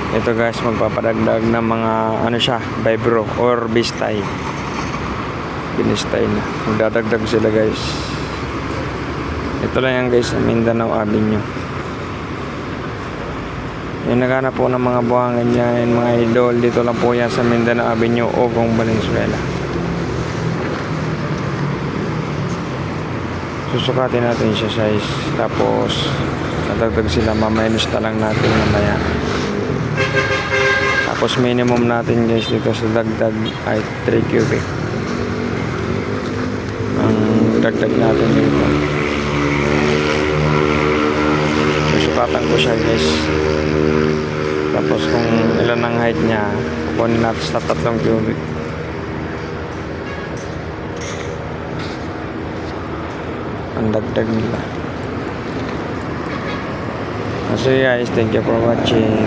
Ito guys, magpapadagdag ng mga ano siya, vibro or bistay. Binistay na. Magdadagdag sila guys. Ito lang yan guys, sa Mindanao Avenue. Yung naghanap po ng mga buhangin yan, mga idol, dito lang po yan sa Mindanao Avenue, Ogong, Valenzuela. Susukatin natin siya size, tapos dadagdag sila, maminus na lang natin mamaya. Tapos minimum natin guys dito sa dagdag ay 3 cubic ang dagdag natin dito. Susukatan ko siya guys, tapos kung ilan ang height nya kukunin natin sa 3 cubic. Ang dagdag nila. So guys, thank you for watching.